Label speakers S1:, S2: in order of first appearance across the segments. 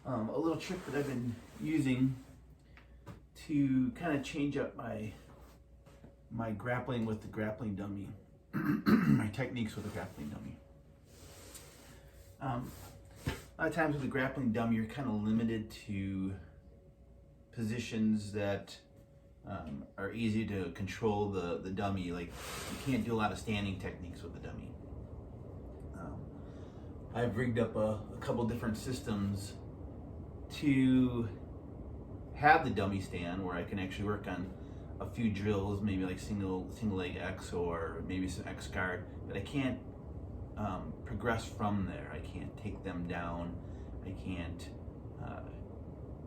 S1: a little trick that I've been using to kind of change up my grappling with the grappling dummy, my techniques with the grappling dummy. A lot of times with the grappling dummy, you're kind of limited to positions that are easy to control the dummy. Like, you can't do a lot of standing techniques with the dummy. I've rigged up a couple different systems to have the dummy stand where I can actually work on a few drills, maybe like single leg X or maybe some X guard, but I can't progress from there. I can't take them down. I can't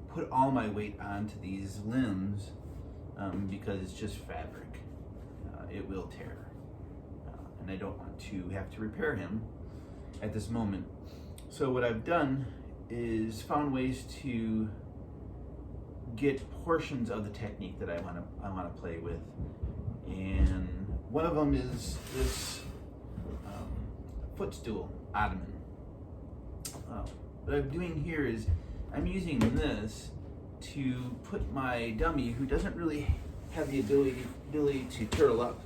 S1: put all my weight onto these limbs because it's just fabric. It will tear, and I don't want to have to repair him at this moment. So what I've done is found ways to get portions of the technique that I want to play with, and one of them is this footstool ottoman. What I'm doing here is I'm using this to put my dummy, who doesn't really have the ability to turtle up.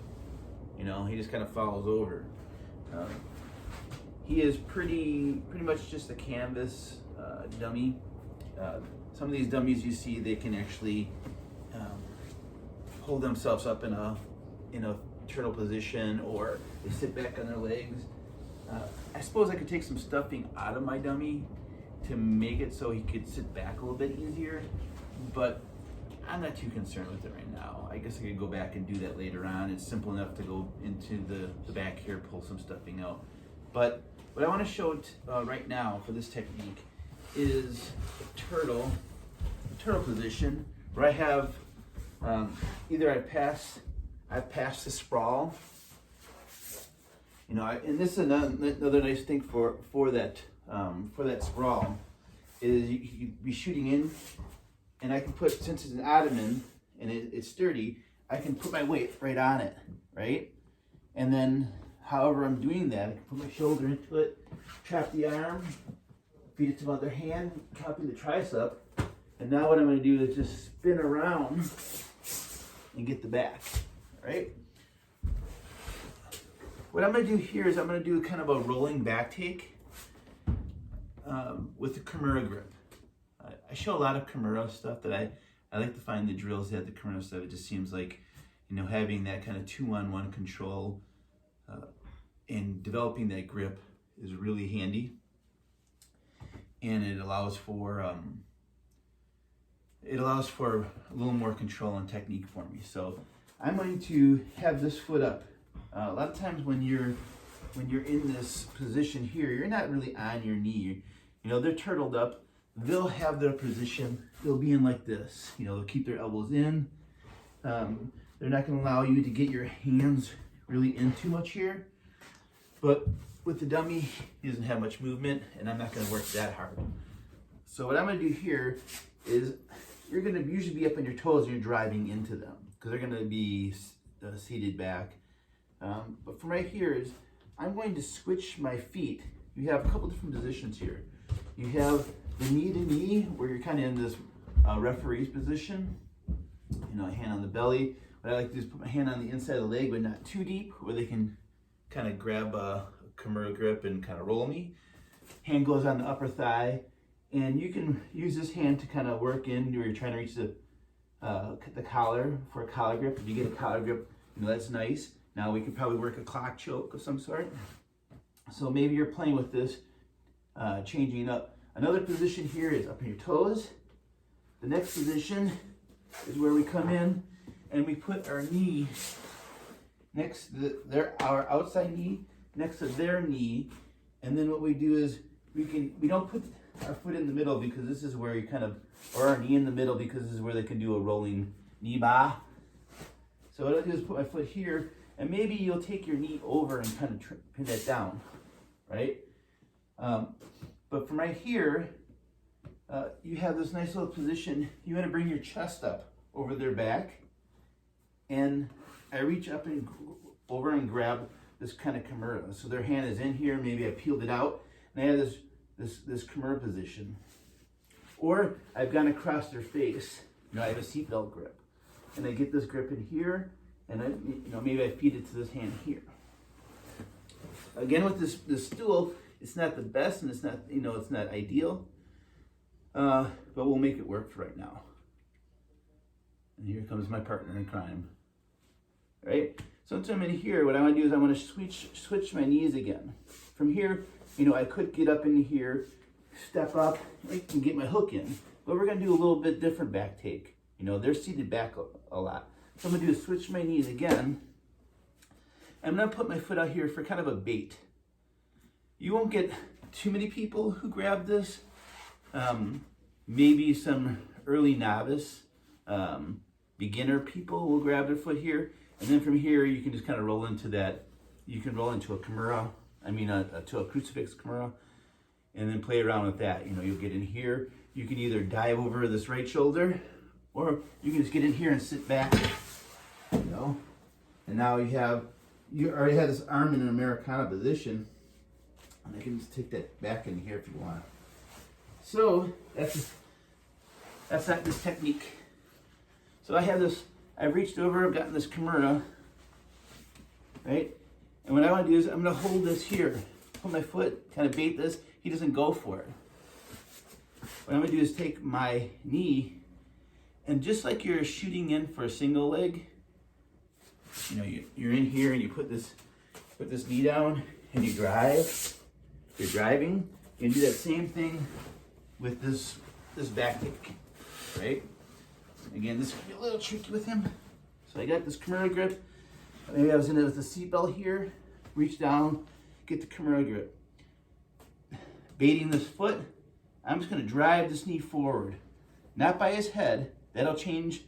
S1: You know, he just kind of falls over. He is pretty much just a canvas dummy. Some of these dummies you see, they can actually hold themselves up in a turtle position, or they sit back on their legs. I suppose I could take some stuffing out of my dummy to make it so he could sit back a little bit easier, but I'm not too concerned with it right now. I guess I could go back and do that later on. It's simple enough to go into the back here, pull some stuffing out. But what I want to show right now for this technique is the turtle position, where I have either I've passed the sprawl. You know, and this is another nice thing for that sprawl is you could be shooting in, and I can put, since it's an ottoman and it's sturdy, I can put my weight right on it, right? And then, however I'm doing that, I can put my shoulder into it, trap the arm, feed it to my other hand, copy the tricep, and now what I'm going to do is just spin around and get the back, right? What I'm going to do here is I'm going to do kind of a rolling back take with the Kimura grip. I show a lot of Kimura stuff that I like to find the drills that have the Kimura stuff. It just seems like, you know, having that kind of 2-on-1 control and developing that grip is really handy, and it allows for a little more control and technique for me. So I'm going to have this foot up. A lot of times when you're in this position here, you're not really on your knee. You know, they're turtled up. They'll have their position. They'll be in like this. You know, they'll keep their elbows in. They're not going to allow you to get your hands really in too much here. But with the dummy, he doesn't have much movement, and I'm not going to work that hard. So what I'm going to do here is you're going to usually be up on your toes and you're driving into them because they're going to be seated back. But from right here is I'm going to switch my feet. You have a couple different positions here. You have the knee to knee, where you're kind of in this referee's position. You know, hand on the belly. What I like to do is put my hand on the inside of the leg, but not too deep, where they can kind of grab a Kimura grip and kind of roll me. Hand goes on the upper thigh, and you can use this hand to kind of work in where you're trying to reach the collar for a collar grip. If you get a collar grip, you know, that's nice. Now we could probably work a clock choke of some sort. So maybe you're playing with this, changing up. Another position here is up on your toes. The next position is where we come in and we put our knee next to our outside knee next to their knee, and then what we do is we don't put our foot in the middle because this is where you kind of, or our knee in the middle because this is where they can do a rolling knee ba. So what I do is put my foot here, and maybe you'll take your knee over and kind of pin that down, right? But from right here, you have this nice little position. You want to bring your chest up over their back, and I reach up and over and grab this kind of Kimura. So their hand is in here. Maybe I peeled it out, and I have this Kimura position. Or I've gone across their face. You know, I have a seatbelt grip. And I get this grip in here, and maybe I feed it to this hand here. Again, with this stool, it's not the best, and it's not, it's not ideal. But we'll make it work for right now. And here comes my partner in crime. Right? So once I'm in here, what I want to do is I want to switch my knees again. From here, I could get up into here, step up, and get my hook in. But we're going to do a little bit different back take. They're seated back a lot. So I'm going to do is switch my knees again. I'm going to put my foot out here for kind of a bait. You won't get too many people who grab this. Maybe some early novice, beginner people will grab their foot here. And then from here, you can just kind of roll into that. You can roll into a Kimura, to a crucifix Kimura, and then play around with that. You'll get in here. You can either dive over this right shoulder, or you can just get in here and sit back, And now you already have this arm in an Americana position, and I can just take that back in here if you want. So that's not this technique. So I have this. I've reached over. I've gotten this Kimura, right? And what I want to do is I'm going to hold this here, put my foot, kind of bait this. He doesn't go for it. What I'm going to do is take my knee, and just like you're shooting in for a single leg, you're in here and you put this knee down and you drive. You're driving. You can do that same thing with this back kick, right? Again, this can be a little tricky with him. So I got this Kimura grip. Maybe I was in it with the seatbelt here. Reach down, get the Kimura grip. Baiting this foot, I'm just going to drive this knee forward, not by his head. That'll change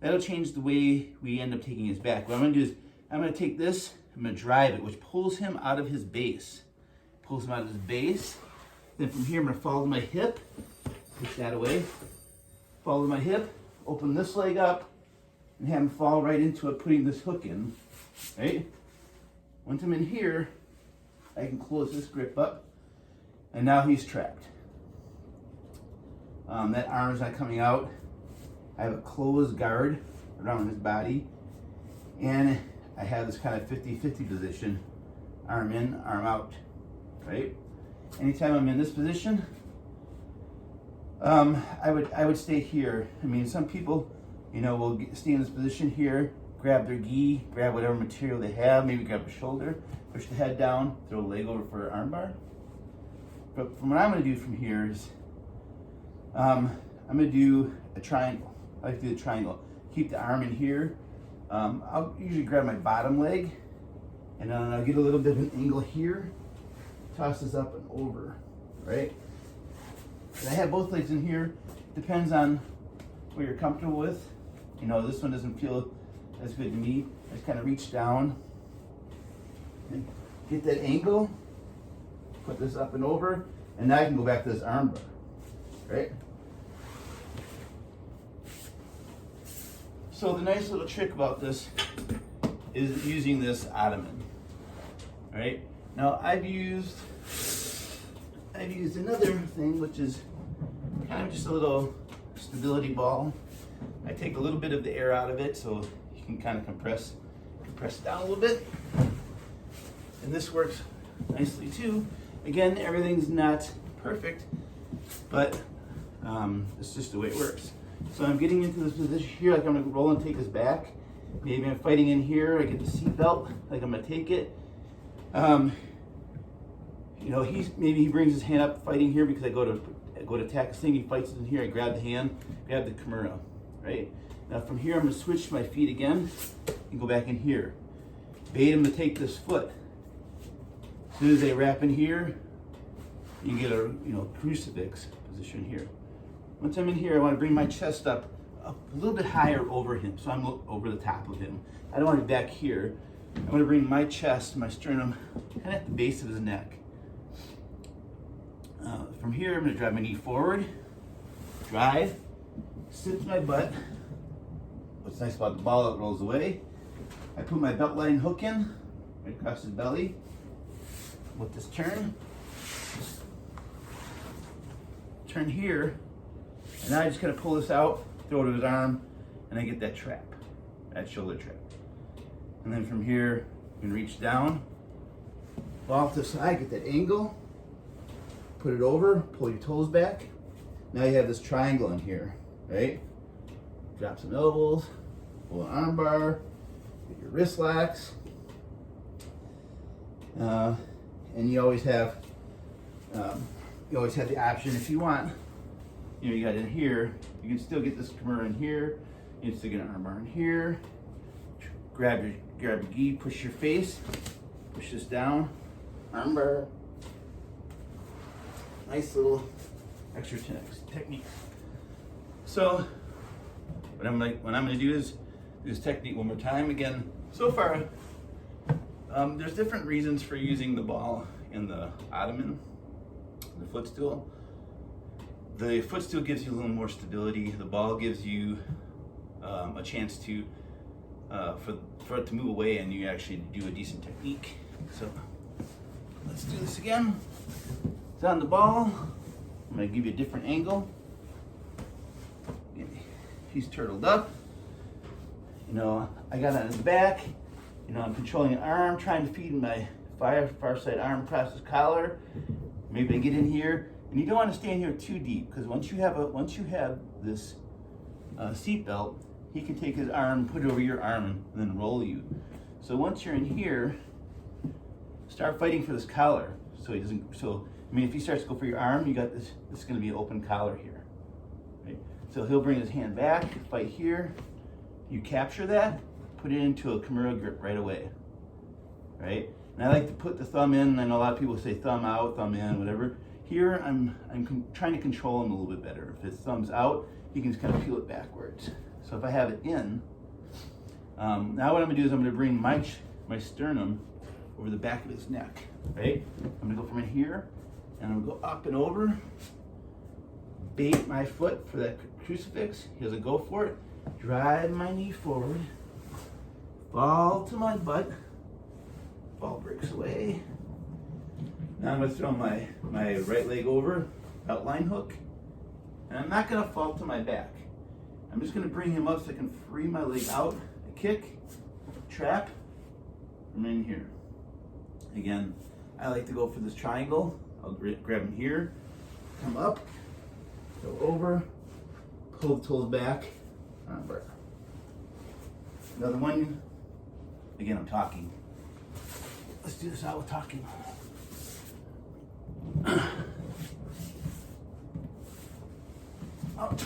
S1: the way we end up taking his back. What I'm going to do is I'm going to take this, I'm going to drive it, which pulls him out of his base. Pulls him out of his base. Then from here, I'm going to follow my hip, push that away, follow my hip, open this leg up, and have him fall right into it, putting this hook in, right? Once I'm in here, I can close this grip up, and now he's trapped. That arm's not coming out. I have a closed guard around his body, and I have this kind of 50-50 position, arm in, arm out, right? Anytime I'm in this position, I would stay here. Some people, will stay in this position here, grab their gi, grab whatever material they have, maybe grab a shoulder, push the head down, throw a leg over for an arm bar. But from what I'm going to do from here is, I'm going to do a triangle. I like to do the triangle. Keep the arm in here. I'll usually grab my bottom leg, and then I'll get a little bit of an angle here. Toss this up and over, right? And I have both legs in here. Depends on what you're comfortable with. This one doesn't feel as good to me. I just kind of reach down and get that angle. Put this up and over, and now I can go back to this arm bar, right? So the nice little trick about this is using this ottoman, right? Now I've used another thing, which is kind of just a little stability ball. I take a little bit of the air out of it so you can kind of compress it down a little bit. And this works nicely too. Again, everything's not perfect, but it's just the way it works. So I'm getting into this position here, like I'm gonna roll and take his back. Maybe I'm fighting in here, I get the seat belt, like I'm gonna take it. Maybe he brings his hand up fighting here because I go to attack his thing, he fights in here, I grab the hand, grab the Kimura, right? Now from here I'm gonna switch my feet again and go back in here. Bait him to take this foot. As soon as they wrap in here, you get a crucifix position here. Once I'm in here, I want to bring my chest up a little bit higher over him, so I'm over the top of him. I don't want to be back here. I'm going to bring my chest, my sternum, kind of at the base of his neck. From here, I'm going to drive my knee forward, drive, sit to my butt. What's nice about the ball, it rolls away. I put my belt line hook in, right across his belly. With this turn here, And now I just kind of pull this out, throw it to his arm, and I get that trap, that shoulder trap. And then from here, you can reach down, fall off to the side, get that angle, put it over, pull your toes back. Now you have this triangle in here, right? Drop some elbows, pull an arm bar, get your wrist locks. And you always have the option if you want. You know, you got in here, you can still get this Kimura in here. You can still get an arm bar in here. Grab your gi, push your face, push this down, arm bar. Nice little extra technique. So what I'm gonna do is do this technique one more time. Again, so far, there's different reasons for using the ball in the ottoman, the footstool. The footstool gives you a little more stability. The ball gives you a chance to for it to move away and you actually do a decent technique. So let's do this again. It's on the ball. I'm gonna give you a different angle. He's turtled up. You know, I got on his back. You know, I'm controlling an arm, trying to feed my far side arm across his collar. Maybe I get in here, and you don't want to stay in here too deep because once you have this seat belt, he can take his arm, put it over your arm, and then roll you. So once you're in here, start fighting for this collar. So he doesn't. So I mean, if he starts to go for your arm, you got this. This is going to be an open collar here. Right? So he'll bring his hand back, fight here. You capture that, put it into a Kimura grip right away. Right? And I like to put the thumb in. I know a lot of people say thumb out, thumb in, whatever. Here, I'm trying to control him a little bit better. If his thumb's out, he can just kind of peel it backwards. So if I have it in, now what I'm gonna do is I'm gonna bring my sternum over the back of his neck, right? I'm gonna go from in here, and I'm gonna go up and over, bait my foot for that crucifix. He doesn't go for it. Drive my knee forward, fall to my butt, ball breaks away. Now I'm gonna throw my right leg over, outline hook, and I'm not gonna fall to my back. I'm just gonna bring him up so I can free my leg out, a kick, trap, remain here. Again, I like to go for this triangle. I'll grab him here, come up, go over, pull the toes back, arm bar. Another one, again, I'm talking. Let's do this out with talking. Out.